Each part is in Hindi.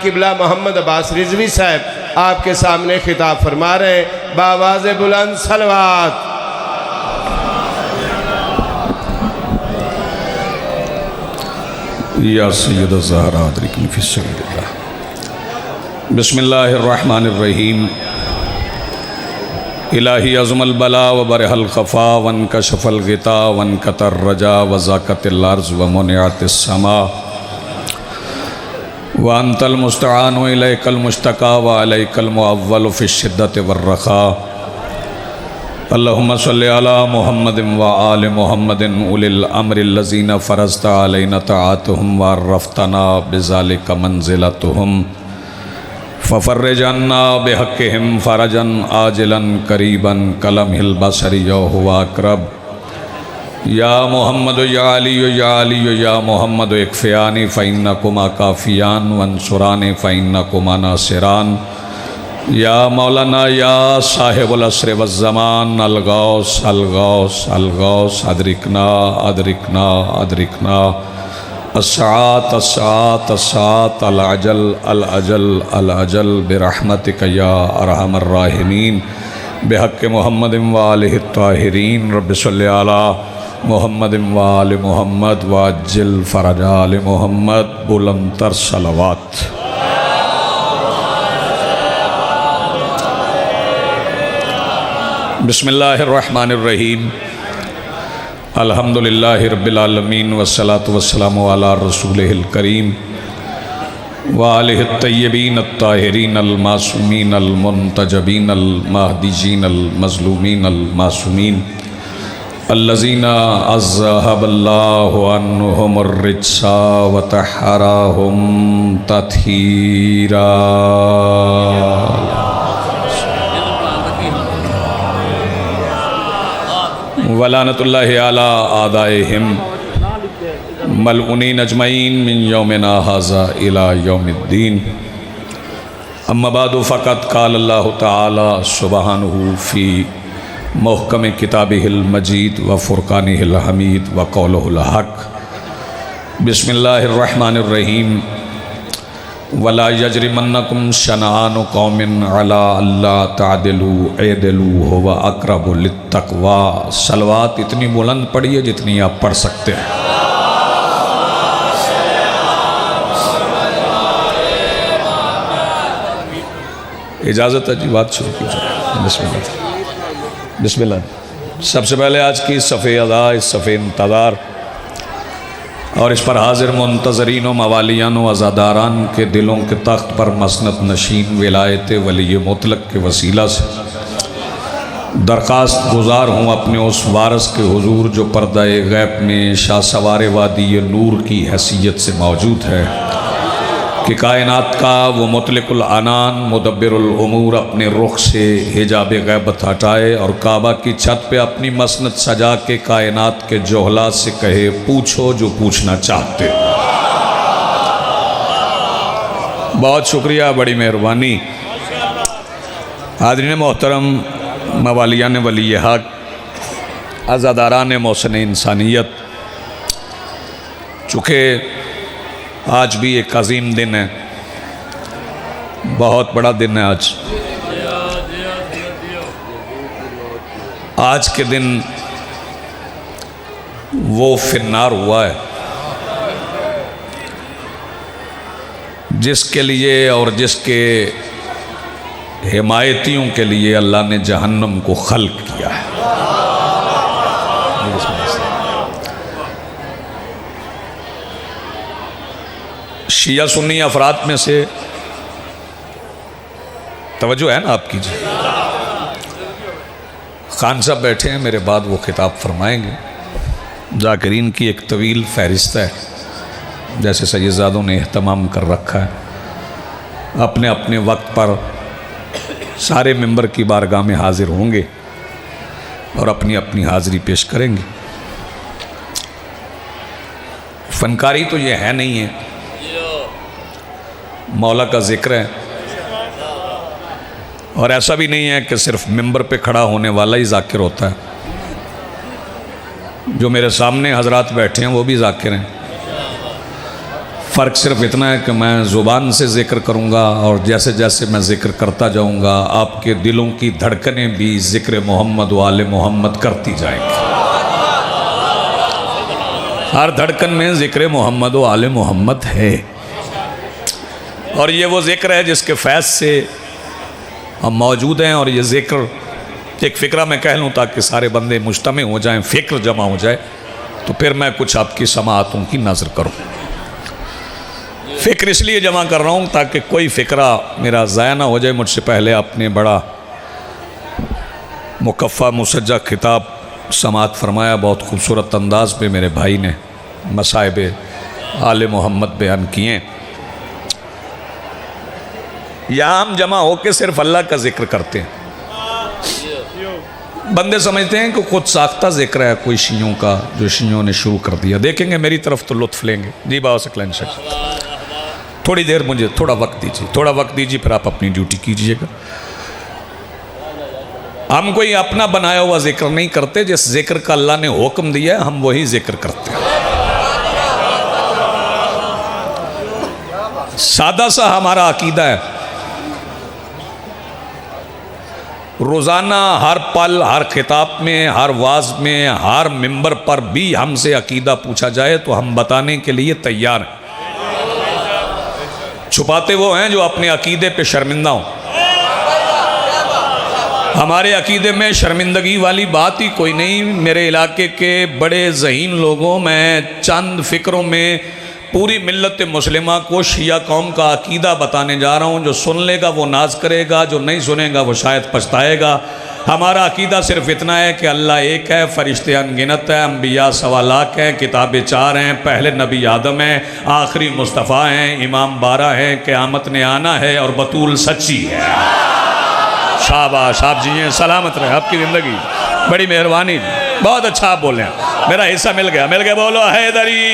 किबला मोहम्मद अब्बास रिजवी साहब आपके सामने खिताब फरमा रहे हैं बावाज़े बुलंद सलवात। या सय्यद ज़हरा अदरिकनी फ़ी सबिलिल्लाह। बिस्मिल्लाहिर्रहमानिर्रहीम। इलाही अज़मल बला व बरहल खफ़ा वन कशफ़ल ग़िता वन कतर रजा व ज़ाक़तिल अर्ज़ व मुनिअतिस समा व अंतल मुस्तआन व इलैकल मुश्तका व अलैकल मुअव्वल फ़ी शिद्दत वर्रख़ा। अल्लाहुम्मा सल्लि अला मुहम्मदिन व आलि मुहम्मदिन उलिल अम्रिल लज़ीना फ़रज़ता अलैना तआतुहुम व अर्रफ़तना बिज़ालिका मंज़िलतहुम फ़फ़र्रिज अन्ना बिहक़्क़िहिम फ़रजन आजिलन करीबन कलमहिल बसरि हुवा अक़रब। या मोहम्मद या अली या मोहम्मद इक्फ़ियानी फ़इन्नकुमा काफ़ियान वंसुरानी फ़इन्नकुमा नासिरान। या मौलाना या साहिबुल अस्र वज़्ज़मान अलगौस अलगौस अलगौस अदरिकना अदरिकना अदरिकना अस्सात अस्सात अस्सात अल अजल अल अजल अल अजल बिरहमतिक या अरहमर राहिमीन बिहक़्क़ि मुहम्मदिन व आलिहि त्ताहिरीन। रब्बि सल्लि अला मुहम्मदिन व आलि मुहम्मद व अज्जिल फ़रज आलि मुहम्मद बुलंदतर सलवात। बिस्मिल्लाहिर्रहमानिर्रहीम। अल्हम्दुलिल्लाहि रब्बिल आलमीन वस्सलातु वस्सलामु अला रसूलिहिल करीम व आलिहि तय्यबीन अत्ताहिरीन अल मासूमीन अल मुंतजबीन अल महदीजीन अल मज़लूमीन अल मासूमीन अल्लज़ीना अज़हबल्लाहु अन्हुमुर रिज्सा व तहहरहुम तत्हीरा। वलानतुल्लाहि अला आदाइहिम मलऊनीन अजमईन मिन यौमिना हाज़ा इला यौमिद्दीन। अम्मा बादु फ़क़द क़ाल अल्लाहु तआला सुब्हानहु फ़ी मुहकम किताबिहिल मजीद व फ़ुरक़ानिहिल हमीद व क़ौलुहुल हक़। बिस्मिल्लाहिर्रहमानिर्रहीम। वला यजरिमन्नकुम शनआनु क़ौमिन अला अल्ला तादिलू इदिलू हुवा अक़रबु लित्तक़वा। सलवात इतनी बुलंद पढ़िए जितनी आप पढ़ सकते हैं। इजाज़त है जी, बात शुरू कीजिए। बिस्मिल्लाह बिस्मिल्लाह। सबसे पहले आज की सफ़े अदा, इस सफ़े इंतज़ार और इस पर हाजिर मुंतज़रीन व मवालियान व अज़ादारान के दिलों के तख्त पर मसनद नशीन विलायत वली मुतलक के वसीला से दरख्वास्त गुज़ार हूँ अपने उस वारस के हुजूर जो पर्दाए गैब में शाहसवार वादी नूर की हैसियत से मौजूद है कि कायनात का वो मुतलकुल अनान मुदब्बिरुल उमूर अपने रुख से हिजाब गैबत हटाए और काबा की छत पे अपनी मसनद सजा के कायनात के जोहला से कहे पूछो जो पूछना चाहते। बहुत शुक्रिया, बड़ी मेहरबानी। हाज़रीन मोहतरम, मवालियान वली हक़, अज़ादारान मोहसिन इंसानियत, चूँकि आज भी एक अजीम दिन है, बहुत बड़ा दिन है आज। आज के दिन वो फिन्नार हुआ है जिसके लिए और जिसके हिमायतियों के लिए अल्लाह ने जहन्नम को खल्क किया है। शिया सुन्नी अफराद में से तवज्जो है ना आपकी जी। खान साहब बैठे हैं, मेरे बाद वो खिताब फरमाएंगे। जाकिरीन की एक तवील फहरिस्त है, जैसे सैयदजादों ने एहतमाम कर रखा है। अपने अपने वक्त पर सारे मेंबर की बारगाह में हाजिर होंगे और अपनी अपनी हाज़िरी पेश करेंगे। फनकारी तो ये है नहीं है, मौला का ज़िक्र है। और ऐसा भी नहीं है कि सिर्फ मिंबर पे खड़ा होने वाला ही ज़ाकिर होता है। जो मेरे सामने हजरात बैठे हैं वो भी ज़ाकिर हैं। फ़र्क सिर्फ इतना है कि मैं ज़ुबान से ज़िक्र करूँगा और जैसे जैसे मैं ज़िक्र करता जाऊँगा आपके दिलों की धड़कनें भी ज़िक्र मोहम्मद व आले मोहम्मद करती जाएंगी। हर धड़कन में ज़िक्र मोहम्मद व आले मोहम्मद है और ये वो ज़िक्र है जिसके फैज़ से हम मौजूद हैं। और ये ज़िक्र एक फ़िक्रा मैं कह लूँ ताकि सारे बंदे मुज्तमे हो जाएं, फ़िक्र जमा हो जाए, तो फिर मैं कुछ आपकी समाअतों की नज़र करूँ। फ़िक्र इसलिए जमा कर रहा हूँ ताकि कोई फ़िक्रा मेरा ज़ाया ना हो जाए। मुझसे पहले आपने बड़ा मुकफ़ा मुसज्जा खिताब समाअत फरमाया, बहुत खूबसूरत अंदाज़ पे मेरे भाई ने मसाइब आले मोहम्मद बयान किए। यहाँ हम जमा होकर सिर्फ अल्लाह का ज़िक्र करते हैं। बंदे समझते हैं कि खुद साख्ता ज़िक्र है कोई शियों का, जो शियों ने शुरू कर दिया। देखेंगे मेरी तरफ तो लुत्फ़ लेंगे। जी बाबा सकलैन शेख, थोड़ी देर मुझे थोड़ा वक्त दीजिए, थोड़ा वक्त दीजिए, फिर आप अपनी ड्यूटी कीजिएगा। हम कोई अपना बनाया हुआ ज़िक्र नहीं करते, जिस ज़िक्र का अल्लाह ने हुक्म दिया है हम वही ज़िक्र करते हैं। सादा सा हमारा अकीदा है। रोज़ाना हर पल, हर खिताब में, हर वाज में, हर मिंबर पर भी हमसे अकीदा पूछा जाए तो हम बताने के लिए तैयार हैं। छुपाते वो हैं जो अपने अकीदे पे शर्मिंदा हों। हमारे अकीदे में शर्मिंदगी वाली बात ही कोई नहीं। मेरे इलाके के बड़े ज़हीन लोगों में चंद फ़िक्रों में पूरी मिल्लत मुस्लिमा को शिया कौम का अकीदा बताने जा रहा हूँ। जो सुन लेगा वो नाज करेगा, जो नहीं सुनेगा वो शायद पछताएगा। हमारा अकीदा सिर्फ इतना है कि अल्लाह एक है, फ़रिश्ते अनगिनत हैं, अम्बिया सवा लाख हैं, किताबें 4 हैं, पहले नबी आदम हैं, आखिरी मुस्तफ़ा हैं, इमाम 12 हैं, क़यामत ने आना है और बतूल सच्ची है। शाबाश, आप जिए सलामत रहे, आपकी ज़िंदगी बड़ी मेहरबानी। बहुत अच्छा आप बोले, मेरा हिस्सा मिल गया, मिल गया। बोलो हैदरी।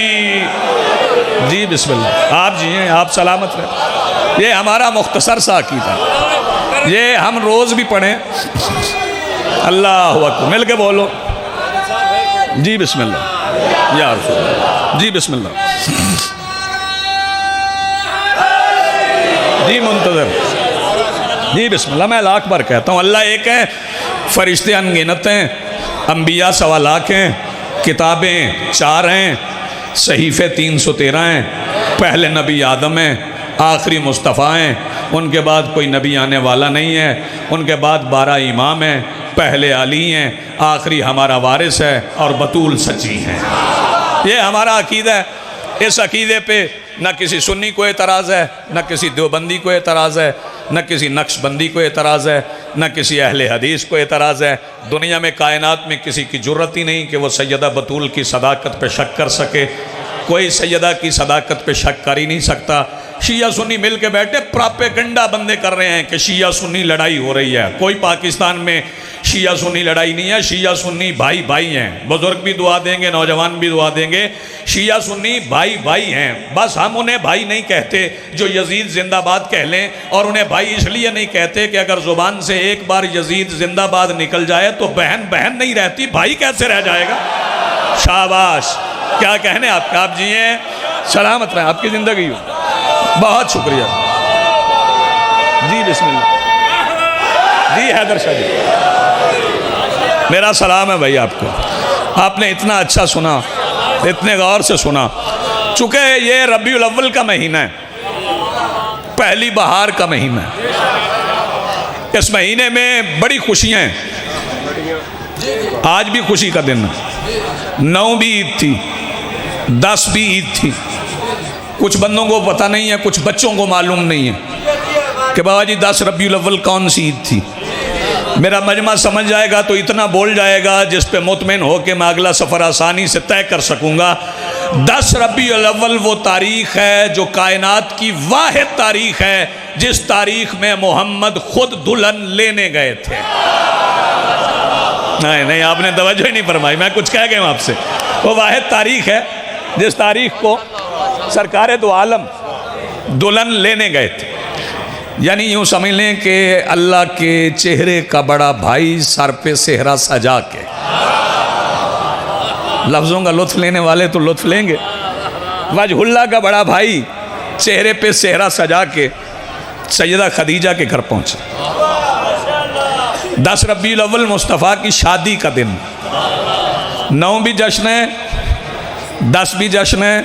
जी बिस्मिल्लाह, आप जिए, आप सलामत रहे। ये हमारा मुख्तसर सा अकीदा, ये हम रोज़ भी पढ़ें। अल्लाह अकबर, मिल के बोलो जी बिस्मिल्लाह या रसूल, जी बिस्मिल्लाह, जी मुंतज़र, जी बिस्मिल्लाह। मैं लाख बार कहता हूँ अल्लाह एक है, फ़रिश्ते अनगिनत हैं, अम्बिया सवा लाख हैं, किताबें 4 हैं, सहीफ़े 313 हैं, पहले नबी आदम हैं, आखिरी मुस्तफ़ा हैं, उनके बाद कोई नबी आने वाला नहीं है, उनके बाद 12 इमाम हैं, पहले अली हैं, आखिरी हमारा वारिस है और बतूल सच्ची हैं। ये हमारा अकीदा है। इस अकीदे पे न किसी सुन्नी को एतराज़ है, न किसी देवबंदी को एतराज़ है, न किसी नक्शबंदी को एतराज़ है, न किसी अहले हदीस को एतराज़ है। दुनिया में कायनात में किसी की जुर्रत ही नहीं कि वो सैयदा बतूल की सदाकत पे शक कर सके। कोई सैयदा की सदाकत पे शक कर ही नहीं सकता। शिया सुन्नी मिल के बैठे प्रोपेगेंडा बंदे कर रहे हैं कि शिया सुन्नी लड़ाई हो रही है। कोई पाकिस्तान में शिया सुन्नी लड़ाई नहीं है। शिया सुन्नी भाई भाई हैं। बुजुर्ग भी दुआ देंगे, नौजवान भी दुआ देंगे। शिया सुन्नी भाई भाई हैं। बस हम उन्हें भाई नहीं कहते जो यजीद जिंदाबाद कह लें, और उन्हें भाई इसलिए नहीं कहते कि अगर ज़ुबान से एक बार यजीद जिंदाबाद निकल जाए तो बहन बहन नहीं रहती, भाई कैसे रह जाएगा। शाबाश, क्या कहने आपका, आप जिए सलामत रहे, आपकी ज़िंदगी हो। बहुत शुक्रिया जी बिस्मिल्लाह। जी हैदर शाह जी, मेरा सलाम है भाई आपको। आपने इतना अच्छा सुना, इतने गौर से सुना। चूँकि ये रबीउल अव्वल का महीना है, पहली बहार का महीना है। इस महीने में बड़ी खुशियाँ हैं। आज भी खुशी का दिन है। 9 भी ईद थी, 10 भी ईद थी। कुछ बंदों को पता नहीं है, कुछ बच्चों को मालूम नहीं है कि बाबा जी 10 रबीउल अव्वल कौन सी ईद थी। मेरा मजमा समझ जाएगा तो इतना बोल जाएगा जिस पे मुतमिन हो के मैं अगला सफ़र आसानी से तय कर सकूँगा। 10 रबीउल अव्वल वो तारीख़ है जो कायनात की वाहिद तारीख़ है जिस तारीख़ में मोहम्मद खुद दुल्हन लेने गए थे। नहीं नहीं, आपने तवज्जो ही नहीं फरमाई, मैं कुछ कह गया हूँ आपसे। वो वाहिद तारीख़ है जिस तारीख़ को सरकार दो आलम दुल्हन लेने गए थे। यानी यूँ समझ लें कि अल्लाह के चेहरे का बड़ा भाई सर पे सेहरा सजा के। लफ्ज़ों का लुत्फ़ लेने वाले तो लुत्फ़ लेंगे। वजहुल्लाह का बड़ा भाई चेहरे पे सेहरा सजा के सैयदा खदीजा के घर पहुँचे। 10 रबीउल अव्वल मुस्तफ़ा की शादी का दिन, 9 भी जश्न है, 10 भी जश्न है,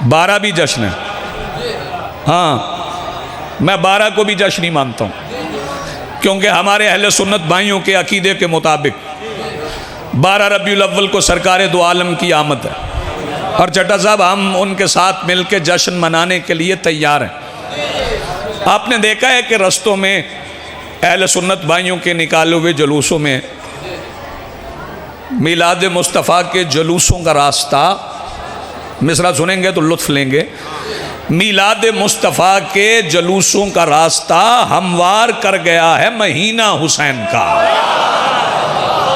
12 भी जश्न है। हाँ, मैं 12 को भी जश्न ही मानता हूँ, क्योंकि हमारे अहले सुन्नत भाइयों के अकीदे के मुताबिक 12 रबीउल अव्वल को सरकार दो आलम की आमद है। और चड्ढा साहब, हम उनके साथ मिलकर जश्न मनाने के लिए तैयार हैं। आपने देखा है कि रस्तों में अहले सुन्नत भाइयों के निकाले हुए जुलूसों में मिलाद मुस्तफ़ा के जुलूसों का रास्ता, मिसरा सुनेंगे तो लुत्फ लेंगे, मिलाद मुस्तफ़ा के जुलूसों का रास्ता हमवार कर गया है महीना हुसैन का।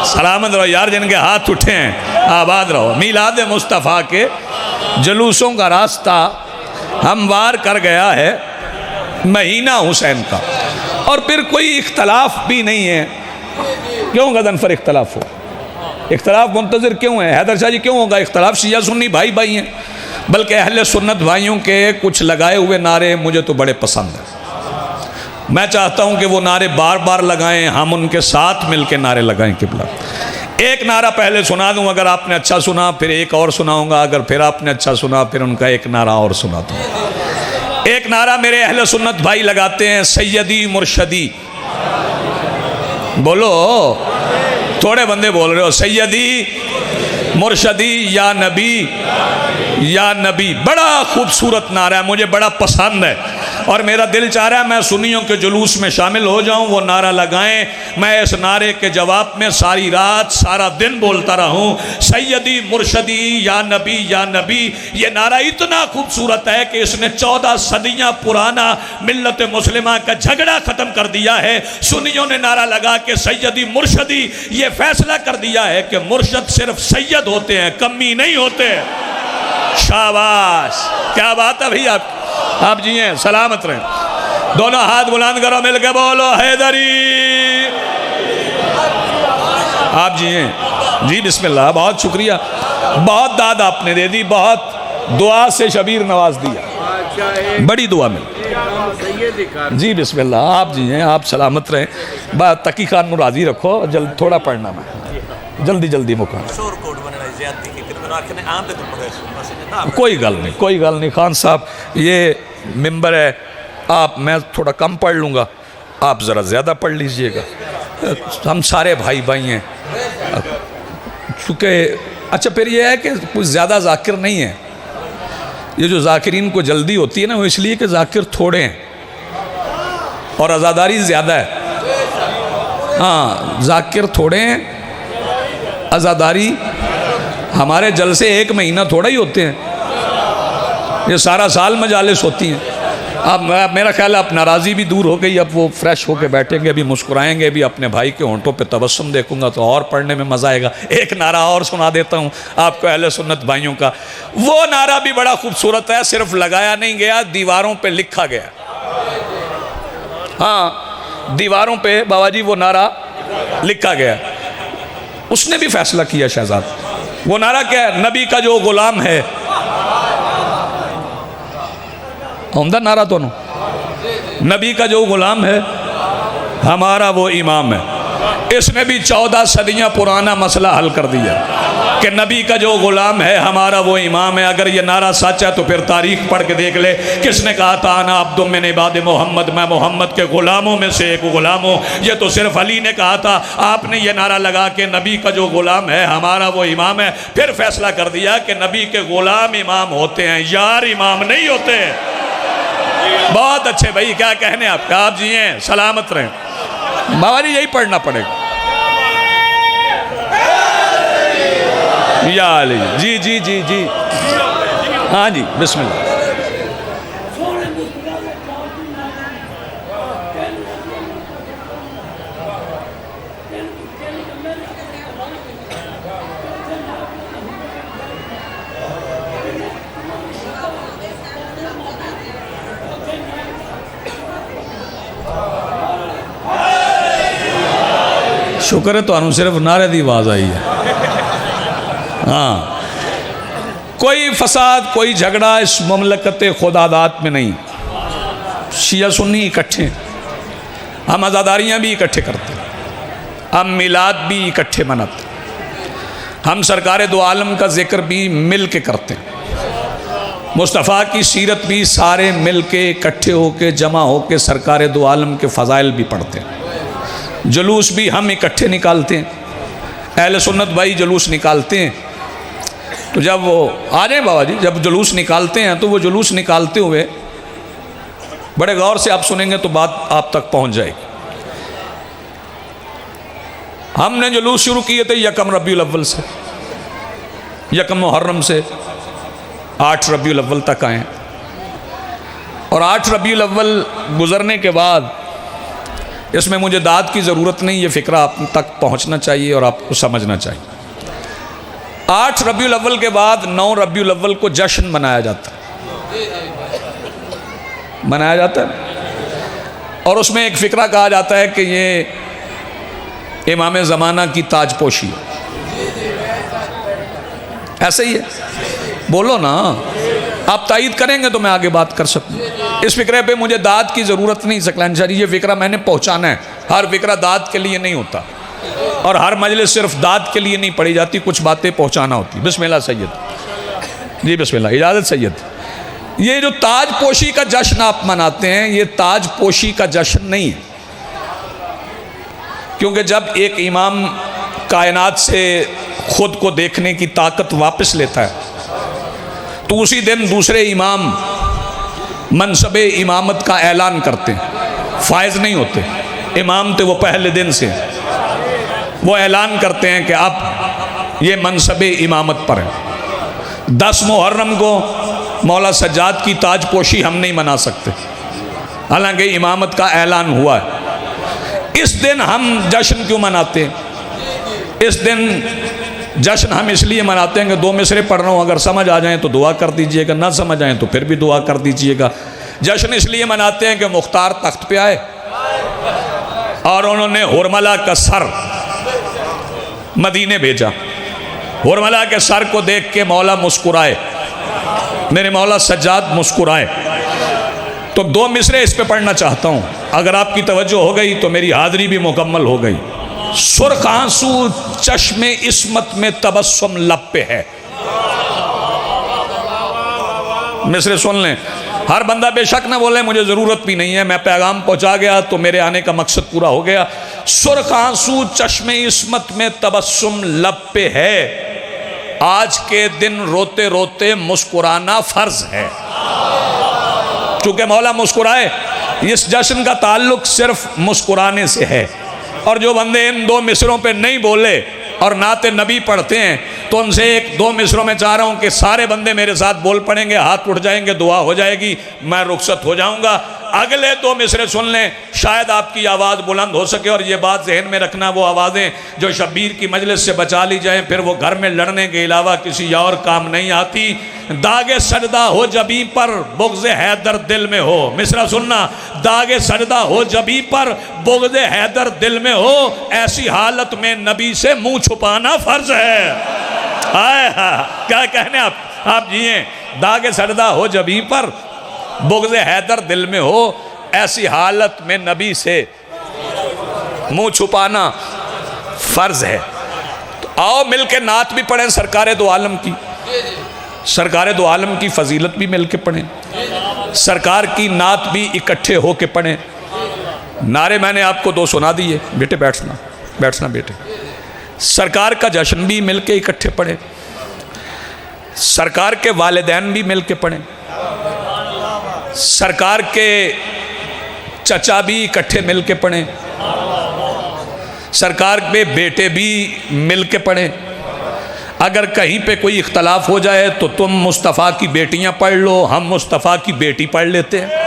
सलामत रहो यार, जिनके हाथ उठे हैं आबाद रहो। मिलाद मुस्तफ़ा के जुलूसों का रास्ता हमवार कर गया है महीना हुसैन का। और फिर कोई इख्तलाफ भी नहीं है। क्यों गदनफर इख्तलाफ हो? इख्तलाफ मुंतज़िर क्यों है? हैदर शाह जी, क्यों होगा इख्तलाफ? शिया सुन्नी भाई भाई हैं। बल्कि अहले सुन्नत भाइयों के कुछ लगाए हुए नारे मुझे तो बड़े पसंद हैं। मैं चाहता हूं कि वो नारे बार बार लगाएं, हम उनके साथ मिलकर नारे लगाएं। किबला, एक नारा पहले सुना दूं, अगर आपने अच्छा सुना फिर एक और सुनाऊंगा, अगर फिर आपने अच्छा सुना फिर उनका एक नारा और सुना दूं। एक नारा मेरे अहले सुन्नत भाई लगाते हैं, सैयदी मुर्शदी। बोलो, थोड़े बंदे बोल रहे हो। सैयदी मुर्शदी या नबी, या नबी। बड़ा खूबसूरत नारा है, मुझे बड़ा पसंद है और मेरा दिल चाह रहा है मैं सुन्नियों के जुलूस में शामिल हो जाऊं, वो नारा लगाएं, मैं इस नारे के जवाब में सारी रात सारा दिन बोलता रहूं, सैयदी मुर्शदी या नबी, या नबी। ये नारा इतना खूबसूरत है कि इसने 14 सदियां पुराना मिल्लत मुस्लिमा का झगड़ा ख़त्म कर दिया है। सुन्नियों ने नारा लगा के सैयदी मुर्शदी, ये फैसला कर दिया है कि मुर्शद सिर्फ सैयद होते हैं, कमी नहीं होते। शाबाश, क्या बात है भैया, आप जी हैं, सलामत रहें। दोनों हाथ बुलंद करो, मिलके बोलो हैदरी। आप जी हैं जी, बिस्मिल्लाह, बहुत शुक्रिया, बहुत दाद आपने दे दी, बहुत दुआ से शबीर नवाज दिया, बड़ी दुआ मिल जी। बिस्मिल्लाह, आप जी हैं, आप सलामत रहें। बात तकी खान को राजी रखो, जल्द थोड़ा पढ़ना, मैं जल्दी जल्दी मुका। कोई गल नहीं, कोई गल नहीं खान साहब, ये मिंबर है, आप, मैं थोड़ा कम पढ़ लूँगा, आप ज़रा ज़्यादा पढ़ लीजिएगा। हम सारे भाई भाई हैं चूँकि। अच्छा, फिर ये है कि कुछ ज़्यादा जाकिर नहीं है। ये जो जाकिरीन को जल्दी होती है ना, वो इसलिए कि जाकिर थोड़े हैं और आज़ादारी ज़्यादा है। हाँ, जाकिर थोड़े हैं, आज़ादारी। हमारे जलसे 1 महीना थोड़ा ही होते हैं, ये सारा साल मजालिस होती हैं। अब मेरा ख्याल है अब नाराज़ी भी दूर हो गई, अब वो फ्रेश होके बैठेंगे, अभी मुस्कुराएंगे, अभी अपने भाई के होंठों पे तबस्सुम देखूंगा तो और पढ़ने में मज़ा आएगा। एक नारा और सुना देता हूँ आपको अहले सुन्नत भाइयों का। वो नारा भी बड़ा खूबसूरत है, सिर्फ लगाया नहीं गया, दीवारों पे लिखा गया। हाँ, दीवारों पे बाबा जी वो नारा लिखा गया। उसने भी फैसला किया शहजाद। वो नारा क्या है? नबी का जो गुलाम है, उम्दा नारा दोनों, नबी का जो गुलाम है हमारा वो इमाम है। इसने भी 14 सदियां पुराना मसला हल कर दिया कि नबी का जो गुलाम है हमारा वो इमाम है। अगर ये नारा सच है तो फिर तारीख पढ़ के देख ले, किसने कहा था आना अब्दुम मिन इबाद मोहम्मद, मैं मोहम्मद के गुलामों में से एक गुलाम हूँ। ये तो सिर्फ अली ने कहा था। आपने ये नारा लगा के नबी का जो गुलाम है हमारा वो इमाम है, फिर फैसला कर दिया कि नबी के गुलाम इमाम होते हैं, यार इमाम नहीं होते। बहुत अच्छे भाई, क्या कहने आपका, आप जी हैं, सलामत रहें। बाबा जी यही पढ़ना पड़ेगा। या अली जी जी जी जी, हाँ जी, बिस्मिल्लाह। शुक्र है तो सिर्फ नारे की आवाज़ आई है। हाँ, कोई फसाद, कोई झगड़ा इस ममलकत खुदादात में नहीं। शिया सुन्नी इकट्ठे, हम आज़ादारियाँ भी इकट्ठे करते, हम मिलाद भी इकट्ठे मनाते, हम सरकार दो आलम का जिक्र भी मिल के करते, मुस्तफ़ा की सीरत भी सारे मिल के इकट्ठे होके जमा होके सरकार दो आलम के फ़ज़ाइल भी पढ़ते हैं। जुलूस भी हम इकट्ठे निकालते हैं, अहले सुन्नत भाई जुलूस निकालते हैं। तो जब वो आ जाए बाबा जी, जब जुलूस निकालते हैं तो वो जुलूस निकालते हुए बड़े गौर से आप सुनेंगे तो बात आप तक पहुंच जाएगी। हमने जुलूस शुरू किए थे यकम रबीउल अव्वल से, यकम मुहर्रम से 8 रबीउल अव्वल तक आए, और 8 रबीउल अव्वल गुजरने के बाद इसमें मुझे दाद की ज़रूरत नहीं, ये फ़िक्रा आप तक पहुंचना चाहिए और आपको समझना चाहिए। 8 रबीउल अव्वल के बाद 9 रबीउल अव्वल को जश्न मनाया जाता है, मनाया जाता है, और उसमें एक फ़िक्रा कहा जाता है कि ये इमाम ज़माना की ताजपोशी है। ऐसे ही है, बोलो ना, आप तायीद करेंगे तो मैं आगे बात कर सकूँ। इस फ़िक्रे पे मुझे दाद की ज़रूरत नहीं सकलैन शरी, ये फ़िक्रा मैंने पहुँचाना है। हर फ़िक्रा दाद के लिए नहीं होता, और हर मजलिस सिर्फ दाद के लिए नहीं पढ़ी जाती, कुछ बातें पहुँचाना होती। बिस्मिल्लाह सैयद जी, बिस्मिल्लाह, इजाज़त सैयद। ये जो ताजपोशी का जश्न आप मनाते हैं, ये ताजपोशी का जश्न नहीं है, क्योंकि जब एक इमाम कायनात से खुद को देखने की ताकत वापस लेता है तो उसी दिन दूसरे इमाम मनसब इमामत का ऐलान करते हैं। फायज नहीं होते, इमाम थे वो पहले दिन से, वो ऐलान करते हैं कि अब ये मनसब इमामत पर है। 10 मुहर्रम को मौला सज्जाद की ताजपोशी हम नहीं मना सकते, हालांकि इमामत का ऐलान हुआ है। इस दिन हम जश्न क्यों मनाते हैं? इस दिन जश्न हम इसलिए मनाते हैं कि 2 मिसरे पढ़ रहा हूँ, अगर समझ आ जाएं तो दुआ कर दीजिएगा, ना समझ आए तो फिर भी दुआ कर दीजिएगा। जश्न इसलिए मनाते हैं कि मुख्तार तख्त पे आए और उन्होंने हुरमला का सर मदीने भेजा। हुरमला के सर को देख के मौला मुस्कुराए, मेरे मौला सज्जाद मुस्कुराए। तो 2 मिसरे इस पे पढ़ना चाहता हूँ, अगर आपकी तवज्जो हो गई तो मेरी हाज़री भी मुकम्मल हो गई। सुर्ख आंसू चश्मे इस्मत में तबस्सुम लब पे है। मिसरे सुन लें, हर बंदा बेशक ना बोले मुझे ज़रूरत भी नहीं है, मैं पैगाम पहुँचा गया तो मेरे आने का मकसद पूरा हो गया। सुर्ख आंसू चश्मे इस्मत में तबस्सुम लब पे है, आज के दिन रोते रोते मुस्कुराना फ़र्ज है। चूँकि मौला मुस्कुराए, इस जश्न का ताल्लुक सिर्फ मुस्कुराने से है। और जो बंदे इन 2 मिसरों पे नहीं बोले और नाते नबी पढ़ते हैं, तो उनसे एक 2 मिसरों में चाह रहा हूँ कि सारे बंदे मेरे साथ बोल पड़ेंगे, हाथ उठ जाएंगे, दुआ हो जाएगी, मैं रुखसत हो जाऊँगा। अगले 2 मिसरे सुन लें, शायद आपकी आवाज़ बुलंद हो सके। और ये बात जहन में रखना, वो आवाज़ें जो शब्बीर की मजलिस से बचा ली जाएँ, फिर वो घर में लड़ने के अलावा किसी और काम नहीं आती। दागे सजदा हो जबी पर बुग़्ज़ हैदर दिल में हो। मिसरा सुनना, दागे सजदा हो जबी पर बुग़्ज़ हैदर दिल में हो, ऐसी हालत में नबी से मुँह छुपाना फ़र्ज है। आए हाँ, क्या कहने आप जिए। दागे सजदा हो जबी पर बुग़्ज़ हैदर दिल में हो, ऐसी हालत में नबी से मुँह छुपाना फ़र्ज है। तो आओ मिल के नात भी पढ़ें सरकार दो आलम की, सरकार दो आलम की फजीलत भी मिल के पढ़ें, सरकार की नात भी इकट्ठे हो के पढ़ें। नारे मैंने आपको 2 सुना दिए, बेटे बैठना बैठना बेटे। सरकार का जश्न भी मिल के इकट्ठे पढ़ें, सरकार के वालिदैन भी मिल के पढ़ें, सरकार के चचा भी इकट्ठे मिल के पढ़ें, सरकार के बेटे भी मिल के पढ़ें। अगर कहीं पे कोई इख्तलाफ हो जाए तो तुम मुस्तफ़ा की बेटियां पढ़ लो, हम मुस्तफ़ा की बेटी पढ़ लेते हैं।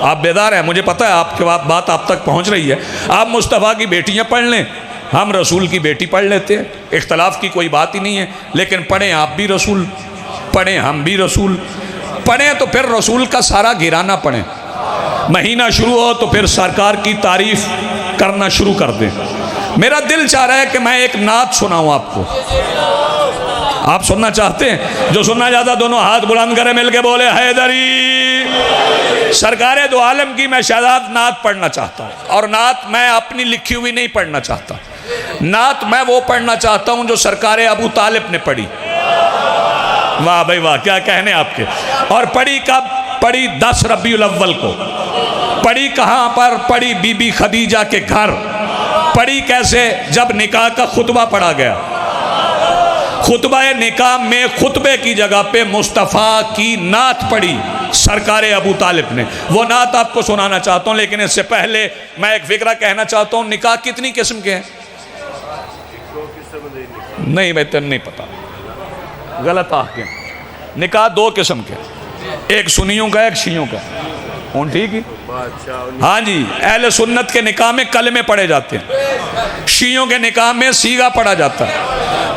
आप बेदार हैं, मुझे पता है आपके बात आप तक पहुंच रही है। आप मुस्तफ़ा की बेटियां पढ़ लें, हम रसूल की बेटी पढ़ लेते हैं, इख्तलाफ की कोई बात ही नहीं है। लेकिन पढ़ें आप भी रसूल, पढ़ें हम भी रसूल, पढ़ें तो फिर रसूल का सारा गिराना पढ़ें। महीना शुरू हो तो फिर सरकार की तारीफ़ करना शुरू कर दें। मेरा दिल चाह रहा है कि मैं एक नात सुनाऊं आपको, आप सुनना चाहते हैं? जो सुनना चाहता दोनों हाथ बुलंद करें, मिलके बोले हैदरी। सरकारे दो आलम की मैं शहजाद नात पढ़ना चाहता हूँ, और नात मैं अपनी लिखी हुई नहीं पढ़ना चाहता। नात मैं वो पढ़ना चाहता हूँ जो सरकारे अबू तालिब ने पढ़ी। वाह भाई वाह, क्या कहने आपके। और पढ़ी कब पढ़ी? 10 रबीउल अव्वल को। पढ़ी कहाँ पर? पढ़ी बीबी खदीजा के घर। पढ़ी कैसे? जब निकाह का खुतबा पढ़ा गया। खुतबा निकाह में खुतबे की जगह पे मुस्तफ़ा की नात पढ़ी सरकारे अबू तालिब ने। वो नात आपको सुनाना चाहता हूँ, लेकिन इससे पहले मैं एक फिक्रा कहना चाहता हूँ। निकाह कितनी किस्म के हैं? नहीं भाई, तेन नहीं पता, गलत आके। निकाह 2 किस्म के, एक सुन्नियों का, एक शियों का। कौन ठीक है? हाँ जी, अहले सुन्नत के निकाह में कलमे पढ़े जाते हैं, शियों के निकाह में सीगा पढ़ा जाता है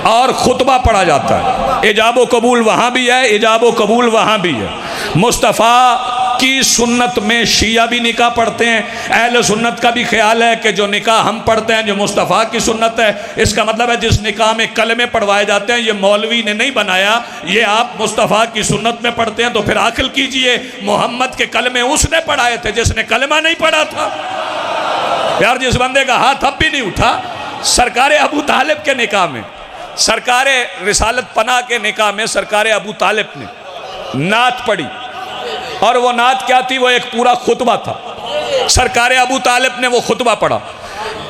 और खुतबा पढ़ा जाता है। इजाबो कबूल वहाँ भी है, इजाबो कबूल वहाँ भी है। मुस्तफ़ा की सुन्नत में शिया भी निकाह पढ़ते हैं। अहले सुन्नत का भी ख्याल है कि जो निकाह हम पढ़ते हैं जो मुस्तफ़ा की सुन्नत है, इसका मतलब है जिस निकाह में कलमे पढ़वाए जाते हैं ये मौलवी ने नहीं बनाया, ये आप मुस्तफ़ा की सुन्नत में पढ़ते हैं। तो फिर आखिल कीजिए, मोहम्मद के कलमे उसने पढ़ाए थे जिसने कलमा नहीं पढ़ा था। यार, जिस बंदे का हाथ अब भी नहीं उठा, सरकारे अबू तालिब के निकाह में, सरकारे रिसालत पनाह के निकाह में सरकारे अबू तालिब ने नात पढ़ी। और वो नात क्या थी? वो एक पूरा खुतबा था। सरकारे अबू तालिब ने वो खुतबा पढ़ा।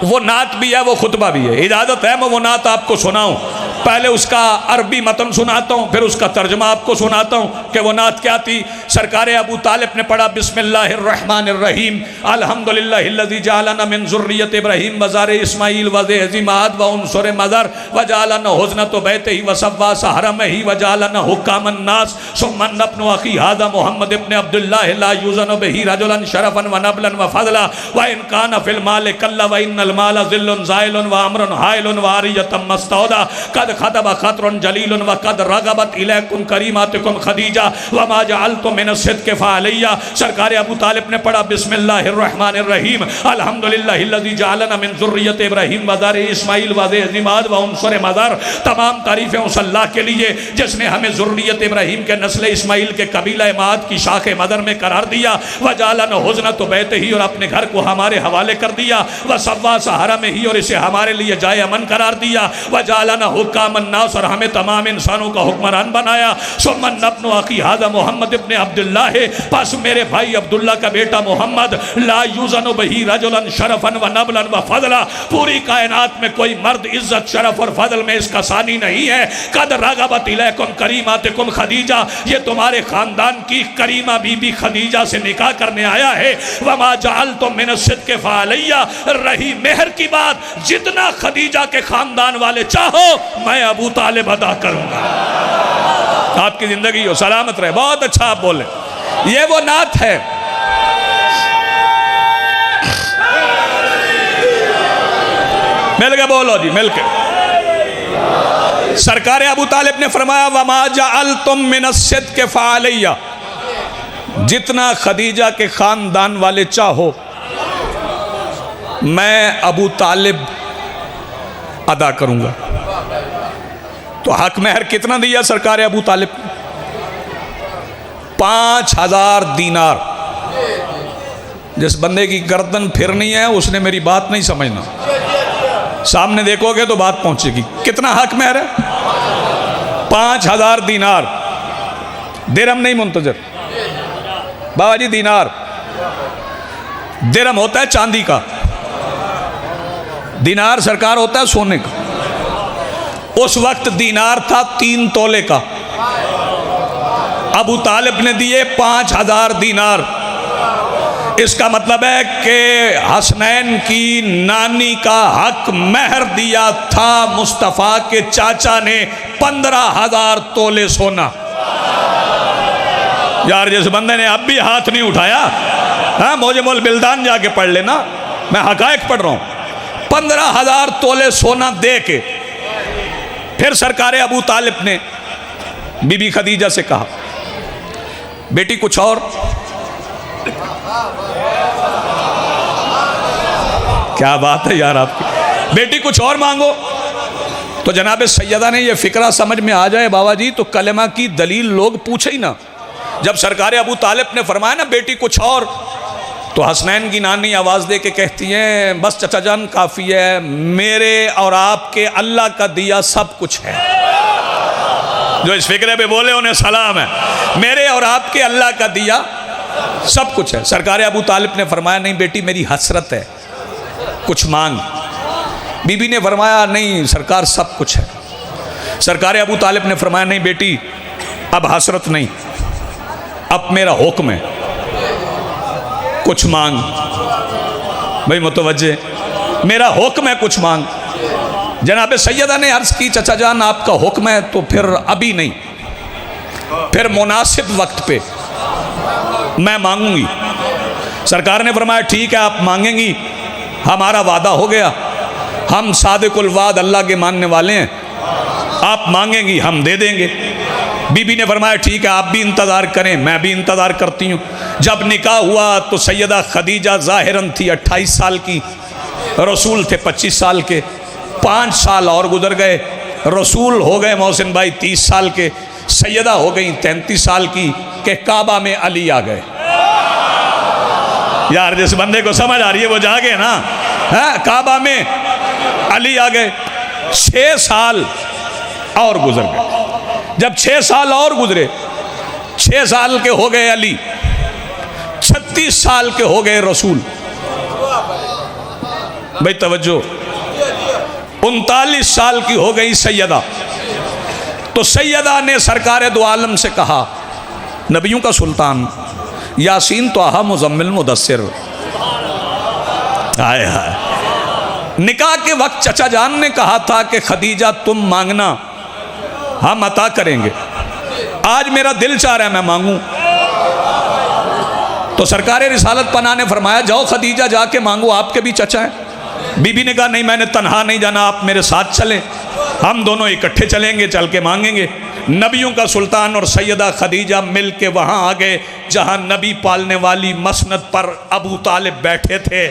वो नात भी है, वो खुतबा भी है। इजाज़त है मैं वो नात आपको सुनाऊं? पहले उसका अरबी मतन सुनाता हूँ, फिर उसका तर्जमा आपको सुनाता हूँ कि वो नात क्या थी। सरकारे अबू तालिब ने पढ़ा, बिस्मिल्लाहिर्रहमानिर्रहीम, अल्हम्दुलिल्लाहिल्लज़ी जअलना मिन ज़ुर्रिय्यति इब्राहीम व ज़ारे इस्माईल व ज़ी माद व उनसुर मज़र व जअलना हुज़नत बैतिही व सव्वास हरमही व जअलना हुक्कामन नास सुम्मा नब्नु अखी हाज़ा मुहम्मद इब्न अब्दुल्लाह ला युज़नु बिही रजुलन शरफन व नबलन व फ़ज़ला व इन कान फिल माल कल्ला व इन्नल माल ज़िल्लुन ज़ाइलुन व अम्रुन हाइलुन व आरियतम मस्तौदा कद खतब खतरुन जलीलुन व कद रगबत इलैकुम करीमातुकुम खदीजा व मा जअलतुम मिन सिद्क़ि फ़अलैया। सरकारे अबू तालिब ने पढ़ा, बिस्मिल्लाहिर्रहमानिर्रहीम, अल्हम्दुलिल्लाहिल्लज़ी जअलना मिन ज़ुर्रिय्यति इब्राहीम व ज़ारे इस्माईल व ज़ी माद व उनसुर मज़र। तमाम तारीफ़ें उस अल्लाह के लिए जिसने हमें ज़ुर्रियत इब्राहीम के नस्ल इस्माईल के कबीला माद की शाख मदर में करार दिया। व जअलना हुज़नत बैतिही, और अपने घर को हमारे हवाले कर दिया। व सव्वास हरमही, और इसे हमारे लिए जाए अमन करार दिया। व जअलना हुक्कामन नास, और हमें तमाम इंसानों का हुक्मरान बनाया। सुम्मा नब्नु अखी हाज़ा मुहम्मद इब्न अब्दुल्लाह, बस मेरे भाई अब्दुल्ला का बेटा मोहम्मद, ला युज़नु बिही रजुलन शरफन व नबलन व फ़ज़ला, पूरी कायनात में कोई मर्द इज्जत शरफ और फजल में इसका सानी नहीं है। कद रगबत इलैकुम करीमातुकुम खदीजा, ये तुम्हारे खानदान की करीमा बीबी खदीजा से निकाह करने आया है। वमा जअलतुम मिन सिद्क़ि फ़अलैया, रही मेहर की बात, जितना खदीजा के खानदान वाले चाहो मैं अबू तालिब अदा करूंगा। आपकी जिंदगी हो, सलामत रहे। बहुत अच्छा आप बोले। ये वो नात है। मिलके बोलो जी, मिलके। सरकारे अबू तालिब ने फरमाया, वमा जअलतुम मिन सिद्क़ि फ़अलैया, जितना खदीजा के खानदान वाले चाहो मैं अबू तालिब अदा करूंगा। तो हक महर कितना दिया सरकार अबू तालिब? 5000 दीनार। जिस बंदे की गर्दन फिरनी है उसने मेरी बात नहीं समझना, सामने देखोगे तो बात पहुंचेगी। कितना हक महर है? 5000 दीनार। दिरहम नहीं मुंतजर बाबा जी, दीनार। दिरहम होता है चांदी का, दीनार सरकार होता है सोने का। उस वक्त दीनार था 3 तोले का। अबू तालिब ने दिए 5000 दीनार। इसका मतलब है कि हसनैन की नानी का हक महर दिया था मुस्तफ़ा के चाचा ने 15,000 तोले सोना। यार, जिस बंदे ने अब भी हाथ नहीं उठाया, हाँ, मौजे मोल बिल्दान जाके पढ़ लेना, मैं हकायक पढ़ रहा हूं। 15,000 तोले सोना दे के फिर सरकारे अबू तालिब ने बीबी खदीजा से कहा, बेटी कुछ और। क्या बात है यार आपकी, बेटी कुछ और मांगो। तो जनाब सैयदा ने ये फ़िक्रा समझ में आ जाए बाबा जी तो कलमा की दलील लोग पूछे ही ना। जब सरकार अबू तालिब ने फरमाया ना बेटी कुछ और, तो हसनैन की नानी आवाज़ दे के कहती हैं बस चचा जान काफ़ी है, मेरे और आपके अल्लाह का दिया सब कुछ है। जो इस फिक्रे पे बोले उन्हें सलाम है। मेरे और आपके अल्लाह का दिया सब कुछ है। सरकार अबू तालिब ने फरमाया नहीं बेटी मेरी हसरत है, कुछ मांग। बीबी ने फरमाया नहीं सरकार सब कुछ है। सरकार अबू तालिब ने फरमाया नहीं बेटी अब हसरत नहीं, अब मेरा हुक्म है, कुछ मांग। भाई मुतवज्जे, मेरा हुक्म है कुछ मांग। जनाब सैयदा ने अर्ज़ की चचा जान आपका हुक्म है तो फिर अभी नहीं, फिर मुनासिब वक्त पे मैं मांगूंगी। सरकार ने फरमाया ठीक है आप मांगेंगी, हमारा वादा हो गया, हम सादिकुल वाद अल्लाह के मानने वाले हैं, आप मांगेंगी हम दे देंगे। बीबी ने फरमाया ठीक है आप भी इंतज़ार करें, मैं भी इंतज़ार करती हूँ। जब निकाह हुआ तो सैयदा खदीजा ज़ाहिरन थी 28 साल की, रसूल थे 25 साल के। 5 साल और गुजर गए, रसूल हो गए मोहसिन भाई 30 साल के, सैयदा हो गई 33 साल की के काबा में अली आ गए। यार जिस बंदे को समझ आ रही है वो जागे ना। है काबा में अली आ गए। 6 साल और गुजर गए। जब 6 साल और गुजरे, 6 साल के हो गए अली, 36 साल के हो गए रसूल। भाई तवज्जो, 39 साल की हो गई सैयदा। तो सैयदा ने सरकार दो आलम से कहा नबियों का सुल्तान यासीन तो आहा मुजम्मिल मुदस्सिर। हाय हाय। निकाह के वक्त चचा जान ने कहा था कि खदीजा तुम मांगना हम अता करेंगे, आज मेरा दिल चाह रहा है मैं मांगूं। तो सरकार रिसालत पना ने फरमाया जाओ खदीजा जाके मांगो, आपके भी चचा हैं। बीबी ने कहा नहीं मैंने तन्हा नहीं जाना, आप मेरे साथ चलें, हम दोनों इकट्ठे चलेंगे, चल के मांगेंगे। नबियों का सुल्तान और सैयदा खदीजा मिल के वहाँ आ गए जहाँ नबी पालने वाली मसनद पर अबू तालिब बैठे थे।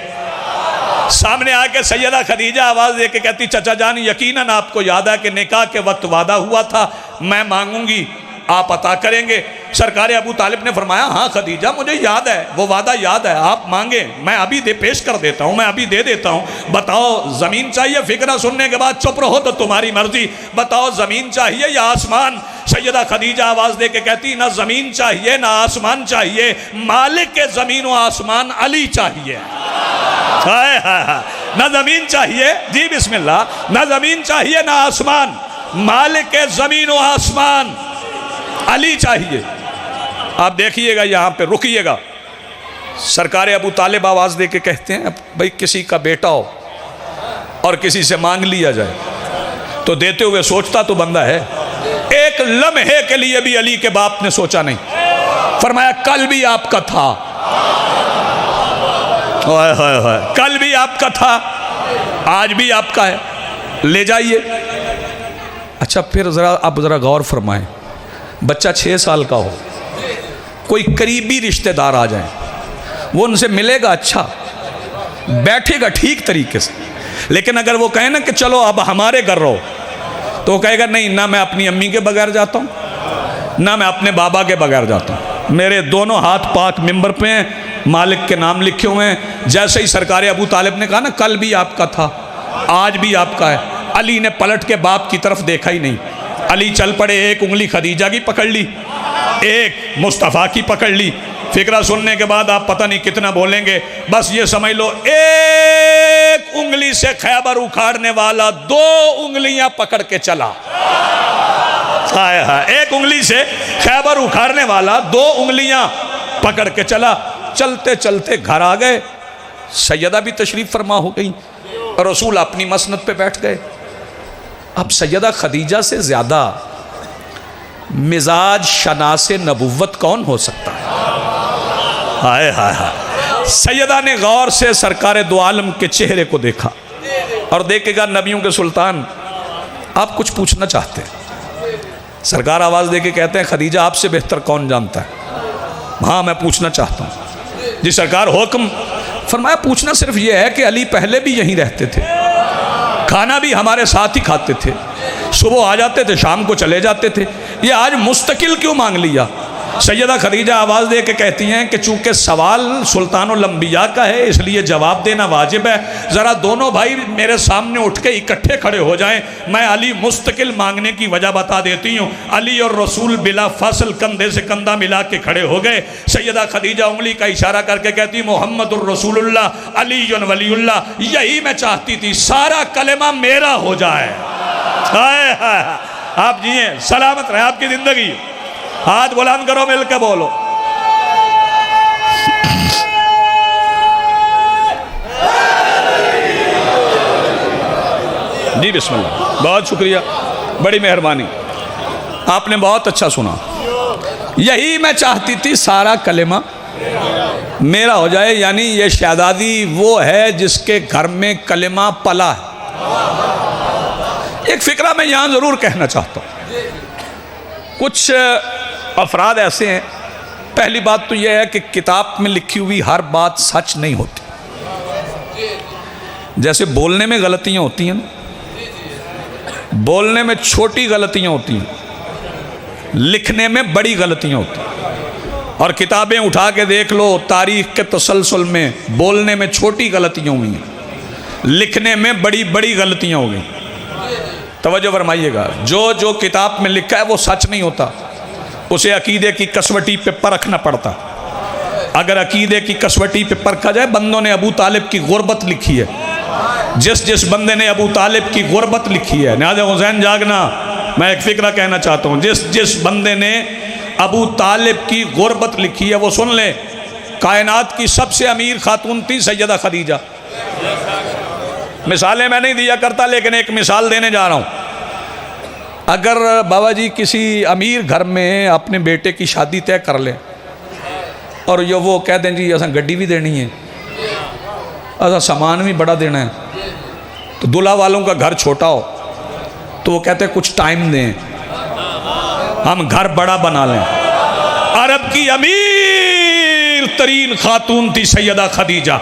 सामने आके सैयदा खदीजा आवाज़ दे के कहती चचा जान यकीनन आपको याद है कि निकाह के वक्त वादा हुआ था मैं मांगूंगी, आप अता करेंगे। सरकार अबू तालिब ने फरमाया हाँ खदीजा मुझे याद है, वो वादा याद है, आप मांगे मैं अभी पेश कर देता हूँ, मैं अभी दे देता हूँ। बताओ ज़मीन चाहिए? फिक्रा सुनने के बाद चुप रहो तो तुम्हारी मर्जी। बताओ ज़मीन चाहिए या आसमान? सैयदा खदीजा आवाज़ दे के कहती ना ज़मीन चाहिए ना आसमान चाहिए, मालिक के ज़मीन व आसमान अली चाहिए। हाय हाय हाय। ना ज़मीन चाहिए, जी बिस्मिल्लाह, ना ज़मीन चाहिए ना आसमान, मालिक के ज़मीन व आसमान अली चाहिए। आप देखिएगा यहाँ पे रुकिएगा। सरकार अबू तालिब आवाज़ दे के कहते हैं भाई किसी का बेटा हो और किसी से मांग लिया जाए तो देते हुए सोचता तो बंदा है। एक लम्हे के लिए भी अली के बाप ने सोचा नहीं, फरमाया कल भी आपका था, कल भी आपका था, आज भी आपका है, ले जाइए। अच्छा फिर जरा गौर फरमाएं, बच्चा 6 साल का हो, कोई करीबी रिश्तेदार आ जाए, वो उनसे मिलेगा, अच्छा बैठेगा ठीक तरीके से, लेकिन अगर वो कहे ना कि चलो अब हमारे घर रहो, तो वो कहेगा नहीं, ना मैं अपनी अम्मी के बगैर जाता हूँ, ना मैं अपने बाबा के बगैर जाता हूँ, मेरे दोनों हाथ पाक मिंबर पे हैं, मालिक के नाम लिखे हुए हैं। जैसे ही सरकार अबू तालिब ने कहा ना कल भी आपका था, आज भी आपका है, अली ने पलट के बाप की तरफ देखा ही नहीं। अली चल पड़े, एक उंगली खदीजा की पकड़ ली, एक मुस्तफ़ा की पकड़ ली। फिक्रा सुनने के बाद आप पता नहीं कितना बोलेंगे, बस ये समझ लो एक उंगली से खैबर उखाड़ने वाला 2 उंगलियां पकड़ के चला। हाय हाय। एक उंगली से खैबर उखाड़ने वाला 2 उंगलियां पकड़ के चला। चलते चलते घर आ गए, सैयदा भी तशरीफ फरमा हो गई, रसूल अपनी मसनद पे बैठ गए। अब सैयदा खदीजा से ज़्यादा मिजाज शनासे नबुव्वत कौन हो सकता है? हाय हाय हाय। सैयदा ने गौर से सरकार दो आलम के चेहरे को देखा और देखेगा नबियों के सुल्तान आप कुछ पूछना चाहते हैं। सरकार आवाज़ दे के कहते हैं खदीजा आपसे बेहतर कौन जानता है? हाँ मैं पूछना चाहता हूँ। जी सरकार हुक्म। फरमाया पूछना सिर्फ ये है कि अली पहले भी यहीं रहते थे, खाना भी हमारे साथ ही खाते थे, सुबह आ जाते थे, शाम को चले जाते थे। ये आज मुस्तकिल क्यों मांग लिया? सैयदा खदीजा आवाज़ दे के कहती हैं कि चूँकि सवाल सुल्तानुल अंबिया का है इसलिए जवाब देना वाजिब है। ज़रा दोनों भाई मेरे सामने उठ के इकट्ठे खड़े हो जाएं, मैं अली मुस्तकिल मांगने की वजह बता देती हूँ। अली और रसूल बिला फसल कंधे से कंधा मिला के खड़े हो गए। सैयदा खदीजा उंगली का इशारा करके कहती मुहम्मदुर रसूलुल्लाह अलीयुन वलीउल्लाह, यही मैं चाहती थी, सारा कलेमा मेरा हो जाए। हाय हाय, आप जिए सलामत रहे आपकी ज़िंदगी। हाथ बुलंद करो, मिल के बोलो। जी बिस्मिल्लाह, बहुत शुक्रिया, बड़ी मेहरबानी, आपने बहुत अच्छा सुना। यही मैं चाहती थी, सारा कलेमा मेरा हो जाए। यानी ये शहजादी वो है जिसके घर में कलेमा पला है। एक फिक्रा मैं यहाँ ज़रूर कहना चाहता हूँ। कुछ अफराद ऐसे हैं, पहली बात तो यह है कि किताब में लिखी हुई हर बात सच नहीं होती। जैसे बोलने में गलतियाँ होती हैं, बोलने में छोटी गलतियाँ होती हैं, लिखने में बड़ी गलतियाँ होती हैं। और किताबें उठा के देख लो, तारीख़ के तसलसल में बोलने में छोटी गलतियाँ हुई हैं, लिखने में बड़ी बड़ी गलतियाँ हो गई। तवज्जो फरमाइएगा, जो जो किताब में लिखा है वो सच नहीं होता, उसे अकीदे की कसवटी पे परखना पड़ता। अगर अकीदे की कसवटी पे परखा जाए, बंदों ने अबू तालिब की गुर्बत लिखी है, जिस बंदे ने अबू तालिब की गुर्बत लिखी है, न्याज़ हुसैन जागना, मैं एक फ़िक्रा कहना चाहता हूँ, जिस बंदे ने अबू तालिब की गुर्बत लिखी है वो सुन ले, कायनात की सबसे अमीर खातून थी सैयदा खदीजा। मिसालें मैं नहीं दिया करता, लेकिन एक मिसाल देने जा रहा हूँ। अगर बाबा जी किसी अमीर घर में अपने बेटे की शादी तय कर लें और ये वो कह दें जी असा गड्डी भी देनी है, असा सामान भी बड़ा देना है, तो दूल्हा वालों का घर छोटा हो तो वो कहते हैं कुछ टाइम दें, हम घर बड़ा बना लें। अरब की अमीर तरीन खातून थी सैयदा खदीजा,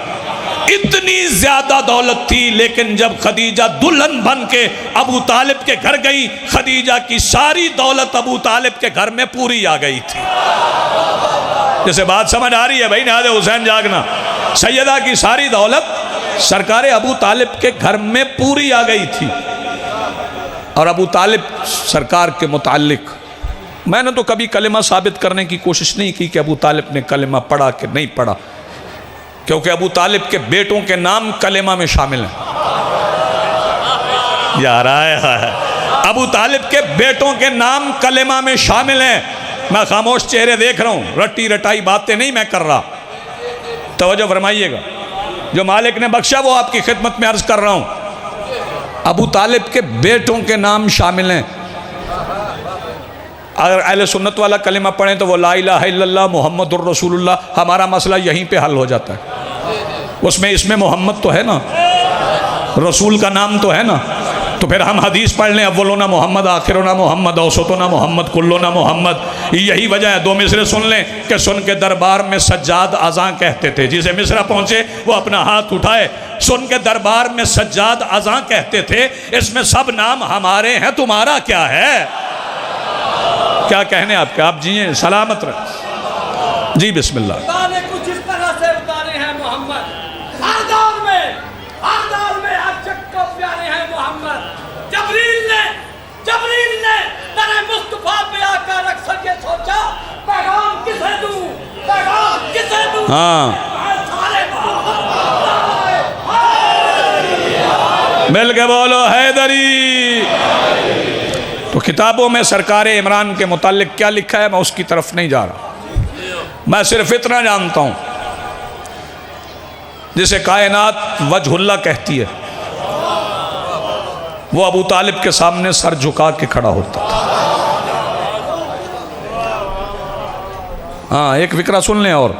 इतनी ज्यादा दौलत थी, लेकिन जब खदीजा दुल्हन बन के अबू तालिब के घर गई, खदीजा की सारी दौलत अबू तालिब के घर में पूरी आ गई थी। जैसे बात समझ आ रही है भाई, न्याज़ हुसैन जागना, सैयदा की सारी दौलत सरकार अबू तालिब के घर में पूरी आ गई थी। और अबू तालिब सरकार के मुताल्लिक मैंने तो कभी कलेमा साबित करने की कोशिश नहीं की कि अबू तालिब ने कलेमा पढ़ा कि नहीं पढ़ा, क्योंकि अबू तालिब के बेटों के नाम कलेमा में शामिल हैं। यार है, अबू तालिब के बेटों के नाम कलेमा में शामिल हैं। मैं खामोश चेहरे देख रहा हूँ, रट्टी रटाई बातें नहीं मैं कर रहा। तवज्जो फरमाइएगा, जो मालिक ने बख्शा वो आपकी खिदमत में अर्ज कर रहा हूँ। अबू तालिब के बेटों के नाम शामिल हैं। अगर अहले सुन्नत वाला कलिमा पढ़ें तो वो ला इलाहा इल्लल्लाह मुहम्मदुर रसूलुल्लाह, हमारा मसला यहीं पे हल हो जाता है। उसमें इसमें मोहम्मद तो है ना, रसूल का नाम तो है ना, तो फिर हम हदीस पढ़ लें, अव्वलोना मोहम्मद, आखिरोना मोहम्मद, औसतोना मोहम्मद, कुल्लोना मोहम्मद। यही वजह है। दो मिसरे सुन लें कि सुन के दरबार में सज्जाद अज़ां कहते थे, जिसे मिसरा पहुँचे वो अपना हाथ उठाए। सुन के दरबार में सज्जाद अज़ां कहते थे, इसमें सब नाम हमारे हैं, तुम्हारा क्या है? क्या कहने आपके, आप जिए सलामत रहे। जी बिस्मिल्लाह। कुछ इस तरह से उतारे हैं मोहम्मद, हर दौर में हर चक्कर प्यारे हैं मोहम्मद। जबरील ने तेरे मुस्तफा पे आकर अक्सर ये सोचा, पैगाम किसे दूं, पैगाम किसे दूं। हाँ मिल के बोलो हैदरी। तो किताबों में सरकार इमरान के मुतालिक क्या लिखा है मैं उसकी तरफ नहीं जा रहा। मैं सिर्फ इतना जानता हूँ, जिसे कायनात वजहुल्लाह कहती है, वो अबू तालिब के सामने सर झुका के खड़ा होता था। हाँ एक फिक्रा सुन लें। और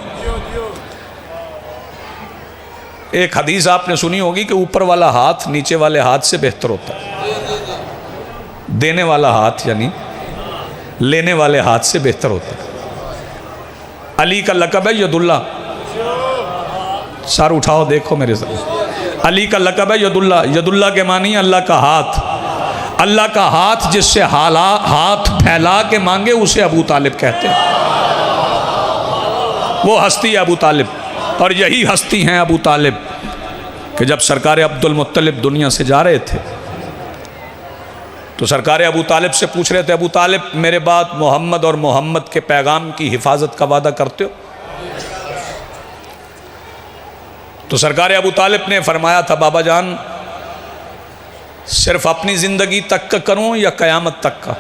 एक हदीस आपने सुनी होगी कि ऊपर वाला हाथ नीचे वाले हाथ से बेहतर होता है। देने वाला हाथ यानी लेने वाले हाथ से बेहतर होता है। अली का लक़ब है यदुल्ला। सर उठाओ देखो मेरे साथ। अली का लक़ब है यदुल्ला। यदुल्ला के मानी अल्लाह का हाथ। अल्लाह का हाथ जिससे हाथ फैला के मांगे उसे अबू तालिब कहते हैं। वो हस्ती है अबू तालिब, और यही हस्ती हैं अबू तालिब कि जब सरकार अब्दुल मुत्तलिब दुनिया से जा रहे थे तो सरकार अबू तालिब से पूछ रहे थे, अबू तालिब मेरे बाद मोहम्मद और मोहम्मद के पैगाम की हिफाजत का वादा करते हो? तो सरकार अबू तालिब ने फरमाया था, बाबा जान सिर्फ अपनी ज़िंदगी तक का करूं या क़यामत तक का?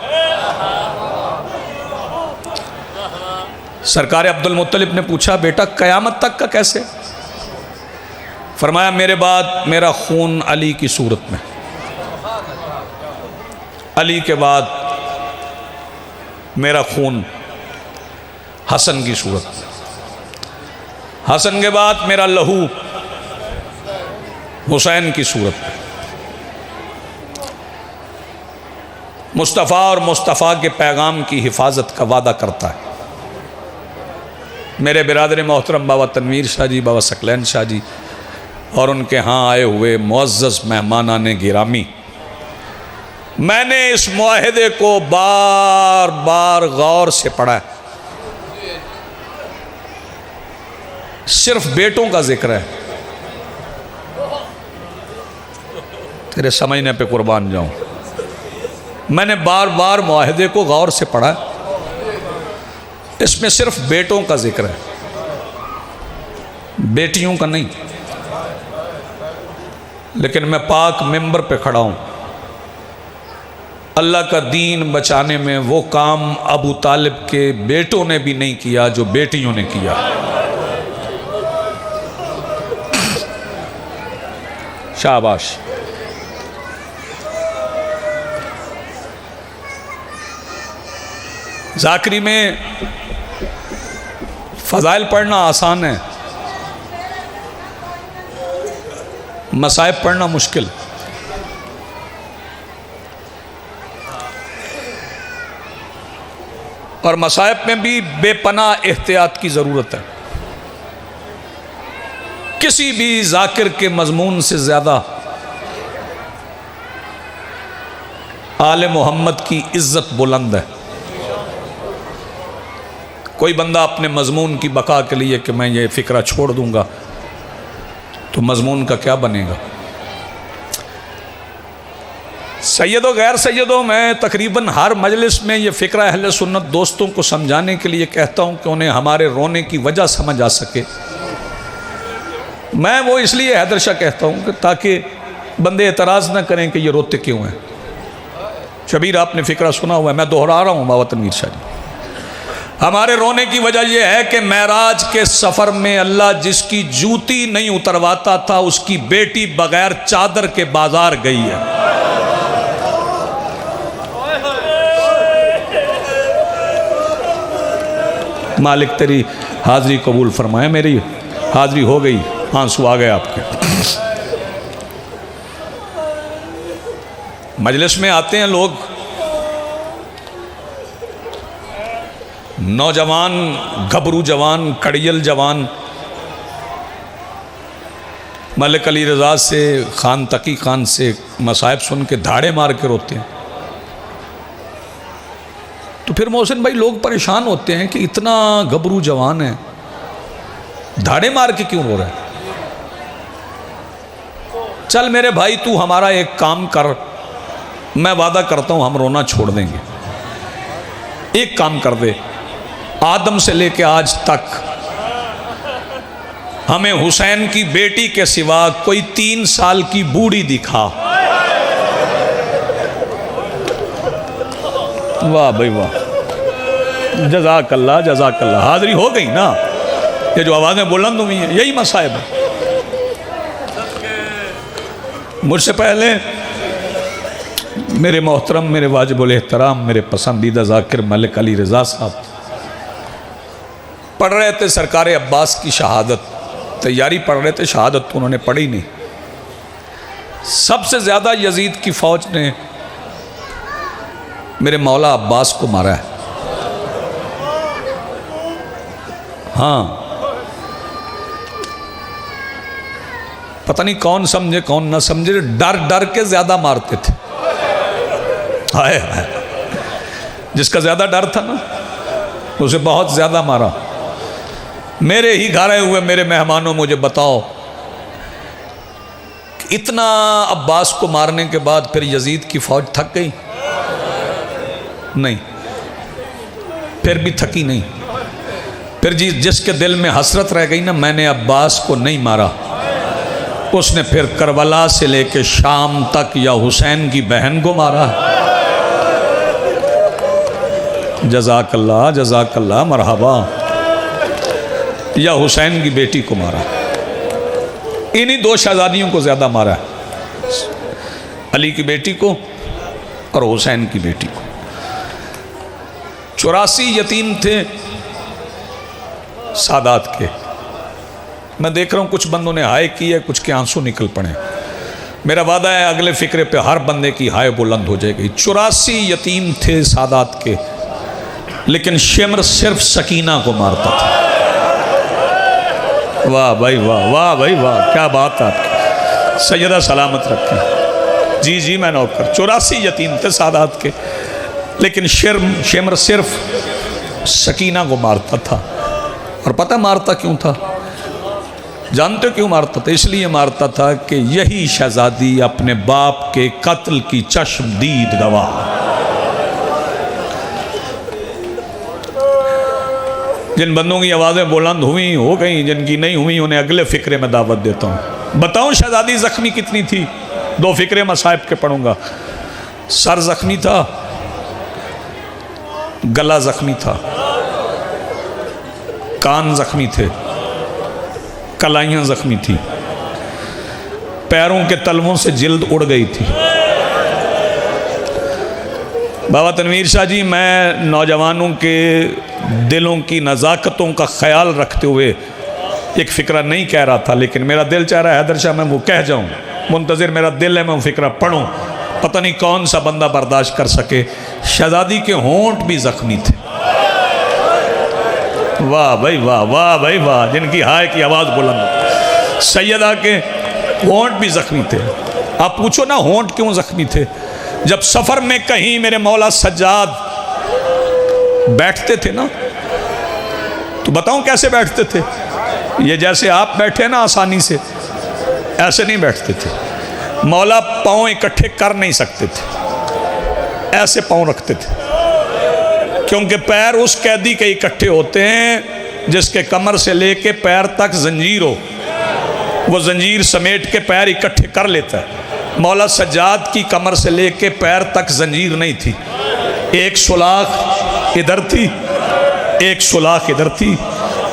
सरकार अब्दुल मुत्तलिब ने पूछा, बेटा क़यामत तक का कैसे? फरमाया, मेरे बाद मेरा खून अली की सूरत में, अली के बाद मेरा खून हसन की सूरत में, हसन के बाद मेरा लहू हुसैन की सूरत में। मुस्तफ़ा और मुस्तफ़ा के पैगाम की हिफाजत का वादा करता है। मेरे बिरादर मोहतरम बाबा तनवीर शाह जी, बाबा सकलैन शाह जी और उनके यहाँ आए हुए मुअज़्ज़ज़ मेहमानाने गिरामी, मैंने इस मुआहिदे को बार बार गौर से पढ़ा है। सिर्फ बेटों का जिक्र है, तेरे समझने पे कुर्बान जाऊं। मैंने बार बार मुआहिदे को गौर से पढ़ा है, इसमें सिर्फ बेटों का जिक्र है, बेटियों का नहीं। लेकिन मैं पाक मिंबर पे खड़ा हूं, अल्लाह का दीन बचाने में वो काम अबू तालिब के बेटों ने भी नहीं किया जो बेटियों ने किया। शाबाश। ज़ाकरी में फ़ज़ाइल पढ़ना आसान है, मसाइब पढ़ना मुश्किल। और मसाइब में भी बेपनाह एहतियात की ज़रूरत है। किसी भी ज़ाकिर के मज़मून से ज़्यादा आले मोहम्मद की इज़्ज़त बुलंद है। कोई बंदा अपने मज़मून की बका के लिए कि मैं ये फ़िक्रा छोड़ दूंगा तो मज़मून का क्या बनेगा। सैयदों गैर सैयदों, मैं तकरीबन हर मजलिस में ये फ़िक्रा अहले सुन्नत दोस्तों को समझाने के लिए कहता हूँ कि उन्हें हमारे रोने की वजह समझ आ सके। मैं वो इसलिए हैदर शाह कहता हूँ कि ताकि बंदे एतराज़ ना करें कि ये रोते क्यों हैं। शबीर आपने फ़िक्रा सुना हुआ है, मैं दोहरा रहा हूँ बाबा तनवीर शाह जी। हमारे रोने की वजह यह है कि मेराज के सफ़र में अल्लाह जिसकी जूती नहीं उतरवाता था उसकी बेटी बगैर चादर के बाजार गई है। मालिक तेरी हाज़री कबूल फरमाए। मेरी हाज़री हो गई, आंसू आ गए आपके। मजलिस में आते हैं लोग, नौजवान, घबरू जवान, कड़ियल जवान, मलिक अली रज़ा से, खान तकी खान से मसाइब सुन के धाड़े मार के रोते हैं। तो फिर मोहसिन भाई लोग परेशान होते हैं कि इतना घबरू जवान है, धाड़े मार के क्यों रो रहा है। चल मेरे भाई तू हमारा एक काम कर, मैं वादा करता हूं हम रोना छोड़ देंगे। एक काम कर दे, आदम से लेके आज तक हमें हुसैन की बेटी के सिवा कोई 3 साल की बूढ़ी दिखा। वाह भाई वाह, जज़ाकल्लाह जज़ाकल्लाह। हाज़री हो गई ना, ये जो आवाज़ें बुलंद हुई हैं यही मसाइब है। मुझसे पहले मेरे मोहतरम, मेरे वाजिबुल एहतराम, मेरे पसंदीदा ज़ाकिर मलिक अली रज़ा साहब पढ़ रहे थे सरकार अब्बास की शहादत, तैयारी पढ़ रहे थे, शहादत तो उन्होंने पढ़ी नहीं। सबसे ज़्यादा यजीद की फ़ौज ने मेरे मौला अब्बास को मारा है। हाँ, पता नहीं कौन समझे कौन ना समझे, डर डर के ज़्यादा मारते थे। हाय हाय, जिसका ज़्यादा डर था ना उसे बहुत ज़्यादा मारा। मेरे ही घर आए हुए मेरे मेहमानों, मुझे बताओ कि इतना अब्बास को मारने के बाद फिर यजीद की फौज थक गई? नहीं, फिर भी थकी नहीं। फिर जिसके दिल में हसरत रह गई ना, मैंने अब्बास को नहीं मारा, उसने फिर करबला से लेके शाम तक या हुसैन की बहन को मारा। जज़ाकल्लाह जज़ाकल्लाह मरहबा, या हुसैन की बेटी को मारा। इन्हीं दो शहजादियों को ज़्यादा मारा है, अली की बेटी को और हुसैन की बेटी को। 84 यतीम थे सादात के। मैं देख रहा हूँ कुछ बंदों ने हाय की है, कुछ के आंसू निकल पड़े। मेरा वादा है अगले फिक्रे पे हर बंदे की हाय बुलंद हो जाएगी। 84 यतीम थे सादात के, लेकिन शिमर सिर्फ सकीना को मारता था। वाह भाई वाह, वाह भाई वाह, क्या बात है आपकी, सैयदा सलामत रखें। जी जी मैं नौकर। 84 यतीम थे सादात के, लेकिन शिमर सिर्फ सकीना को मारता था। और पता मारता क्यों था? जानते हो क्यों मारता था? इसलिए मारता था कि यही शहजादी अपने बाप के कत्ल की चश्मदीद गवाह। जिन बंदों की आवाज़ें बुलंद हुई हो गई, जिनकी नहीं हुई उन्हें अगले फिक्रे में दावत देता हूँ। बताऊँ शहजादी ज़ख्मी कितनी थी? 2 फिक्रे मसाइब के पढ़ूंगा। सर ज़ख्मी था, गला ज़ख्मी था, कान ज़ख्मी थे, कलाइयाँ ज़ख्मी थी, पैरों के तलवों से जिल्द उड़ गई थी। बाबा तनवीर शाह जी, मैं नौजवानों के दिलों की नज़ाकतों का ख्याल रखते हुए एक फ़िक्रा नहीं कह रहा था, लेकिन मेरा दिल चाह रहा है हैदर शाह मैं वो कह जाऊँ। मुंतज़िर मेरा दिल है मैं वो फ़िक्रा पढ़ूँ, पता नहीं कौन सा बंदा बर्दाश्त कर सके। शहजादी के होंठ भी ज़ख्मी थे। वाह भाई वाह, वाह भाई वाह, जिनकी हाय की आवाज़ बुलंद। सैयदा के होंठ भी ज़ख्मी थे। आप पूछो ना होंठ क्यों ज़ख्मी थे? जब सफ़र में कहीं मेरे मौला सज्जाद बैठते थे ना, तो बताऊं कैसे बैठते थे? ये जैसे आप बैठे ना आसानी से, ऐसे नहीं बैठते थे। मौला पाँव इकट्ठे कर नहीं सकते थे, ऐसे पाँव रखते थे, क्योंकि पैर उस कैदी के इकट्ठे होते हैं जिसके कमर से लेके पैर तक जंजीर हो। वो जंजीर समेट के पैर इकट्ठे कर लेता है। मौला सज्जाद की कमर से लेके पैर तक जंजीर नहीं थी, एक सुलाख इधर थी, एक सुलाख इधर थी।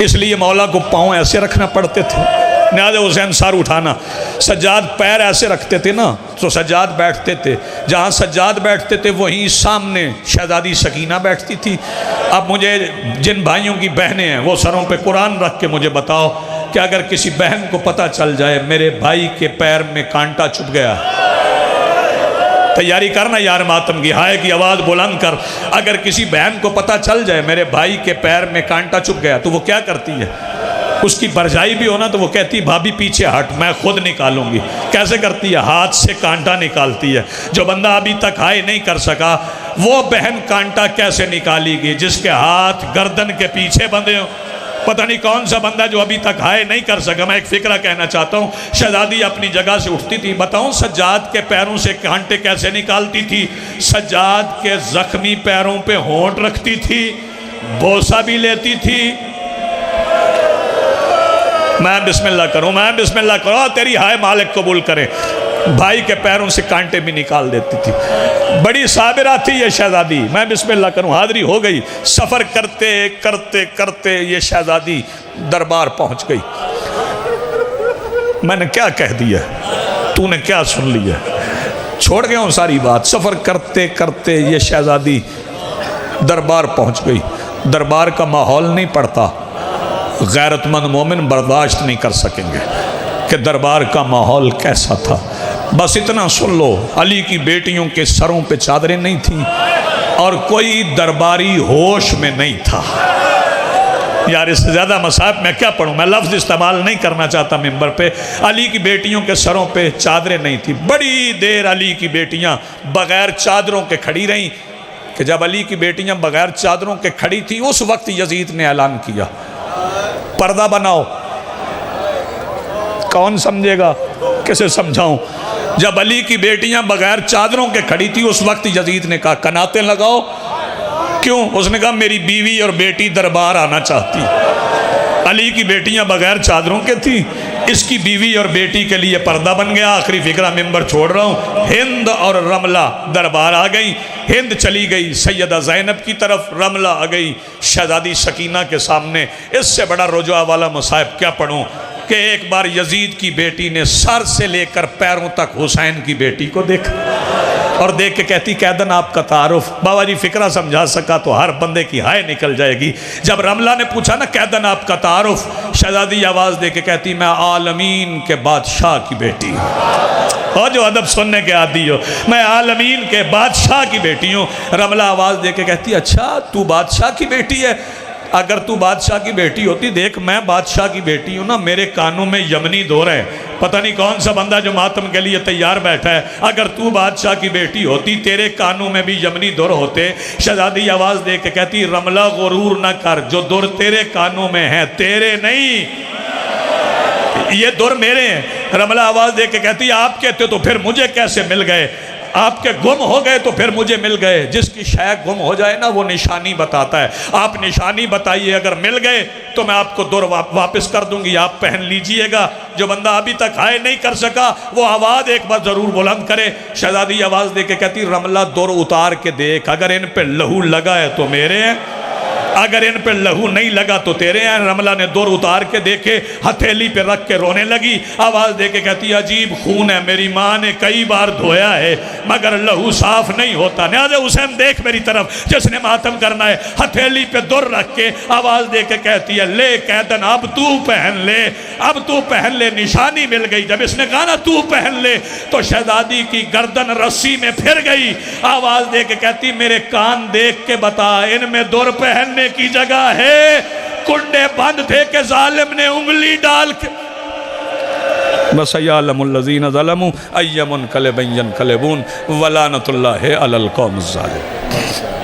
इसलिए मौला को पाँव ऐसे रखना पड़ते थे। न्याज़ हुसैन सर उठाना, सज्जाद पैर ऐसे रखते थे ना, तो सज्जाद बैठते थे। जहाँ सज्जाद बैठते थे वहीं सामने शहजादी सकीना बैठती थी। अब मुझे जिन भाइयों की बहनें हैं वो सरों पे कुरान रख के मुझे बताओ कि अगर किसी बहन को पता चल जाए मेरे भाई के पैर में कांटा चुभ गया, तैयारी करना यार मातम की, हाय की आवाज़ बुलंद कर। अगर किसी बहन को पता चल जाए मेरे भाई के पैर में कांटा चुभ गया, तो वो क्या करती है? उसकी भरजाई भी होना तो वो कहती भाभी पीछे हट, मैं खुद निकालूंगी। कैसे करती है? हाथ से कांटा निकालती है। जो बंदा अभी तक हाय नहीं कर सका, वो बहन कांटा कैसे निकालेगी जिसके हाथ गर्दन के पीछे बंधे हो? पता नहीं कौन सा बंदा जो अभी तक हाय नहीं कर सका। मैं एक फिक्रा कहना चाहता हूँ। शहजादी अपनी जगह से उठती थी। बताऊँ सज्जाद के पैरों से कांटे कैसे निकालती थी? सज्जाद के जख्मी पैरों पे होंठ रखती थी, बोसा भी लेती थी। मैं बिस्मिल्लाह करूँ, मैं बिस्मिल्लाह करूँ, तेरी हाय मालिक कबूल करे। भाई के पैरों से कांटे भी निकाल देती थी। बड़ी साबिरा थी ये शहजादी। मैं बिस्मिल्लाह करूँ, हाज़री हो गई। सफ़र करते करते करते ये शहजादी दरबार पहुँच गई। मैंने क्या कह दिया, तूने क्या सुन लिया? छोड़ गया हूँ सारी बात। सफ़र करते करते ये शहजादी दरबार पहुँच गई। दरबार का माहौल नहीं पड़ता, गैरतमंद मोमिन बर्दाश्त नहीं कर सकेंगे कि दरबार का माहौल कैसा था। बस इतना सुन लो, अली की बेटियों के सरों पे चादरें नहीं थीं और कोई दरबारी होश में नहीं था। यार इससे ज़्यादा मसाहब मैं क्या पढ़ूँ, मैं लफ्ज़ इस्तेमाल नहीं करना चाहता मिंबर पे। अली की बेटियों के सरों पे चादरें नहीं थी। बड़ी देर अली की बेटियां बग़ैर चादरों के खड़ी रहीं कि जब अली की बेटियां बग़ैर चादरों के खड़ी थी उस वक्त यजीद ने ऐलान किया पर्दा बनाओ। कौन समझेगा, कैसे समझाऊं? जब अली की बेटियां बग़ैर चादरों के खड़ी थी उस वक्त यजीद ने कहा कनाते लगाओ। क्यों? उसने कहा मेरी बीवी और बेटी दरबार आना चाहती। अली की बेटियां बग़ैर चादरों के थी, इसकी बीवी और बेटी के लिए पर्दा बन गया। आखिरी फिक्रा मेंबर छोड़ रहा हूँ। हिंद और रमला दरबार आ गई। हिंद चली गई सैयदा ज़ैनब की तरफ, रमला आ गई शहज़ादी सकीना के सामने। इससे बड़ा रुजवा वाला मुसाहिब क्या पढ़ूँ कि एक बार यजीद की बेटी ने सर से लेकर पैरों तक हुसैन की बेटी को देखा और देख के कहती कैदन आपका तारुफ। बाबा जी फिक्रा समझा सका तो हर बंदे की हाय निकल जाएगी। जब रमला ने पूछा ना कैदन आपका तारुफ, शहजादी आवाज़ दे के कहती मैं आलमीन के बादशाह की बेटी हूँ। और जो अदब सुनने के आदी हो, मैं आलमीन के बादशाह की बेटी हूँ। रमला आवाज़ दे के कहती अच्छा तू बादशाह की बेटी है? अगर तू बादशाह की बेटी होती, देख मैं बादशाह की बेटी हूँ ना, मेरे कानों में यमनी दौर है। पता नहीं कौन सा बंदा जो मातम के लिए तैयार बैठा है। अगर तू बादशाह की बेटी होती तेरे कानों में भी यमनी दौर होते। शहजादी आवाज़ दे के कहती रमला गुरूर ना कर, जो दौर तेरे कानों में है तेरे नहीं, ये दौर मेरे हैं। रमला आवाज़ दे के कहती आप कहते तो फिर मुझे कैसे मिल गए? आपके गुम हो गए तो फिर मुझे मिल गए। जिसकी शय गुम हो जाए ना वो निशानी बताता है। आप निशानी बताइए, अगर मिल गए तो मैं आपको दौर वापस कर दूंगी, आप पहन लीजिएगा। जो बंदा अभी तक हाय नहीं कर सका वो आवाज़ एक बार ज़रूर बुलंद करे। शहजादी आवाज़ दे के कहती रमला दौर उतार के देख, अगर इन पे लहू लगा है तो मेरे हैं, अगर इन पे लहू नहीं लगा तो तेरे हैं। रमला ने दौर उतार के देखे, हथेली पे रख के रोने लगी। आवाज़ दे के कहती अजीब खून है, मेरी माँ ने कई बार धोया है मगर लहू साफ नहीं होता। न्याज़े हुसैन देख मेरी तरफ, जिसने मातम करना है। हथेली पे दौर रख के आवाज़ दे के कहती है ले कैदन अब तू पहन ले, अब तू पहन ले, निशानी मिल गई। जब इसने कहा ना तू पहन ले तो शहजादी की गर्दन रस्सी में फिर गई। आवाज़ दे के कहती मेरे कान देख के बता इनमें दौर पहनने की जगह है? कुंडे बंद थे कि जालिम ने उंगली डाल के बस यालमुल्लज़ीना ज़लमू अय्यमुन कलबन कलबून वलानतुल्लाहि अलल कौमिज़ ज़ालिम।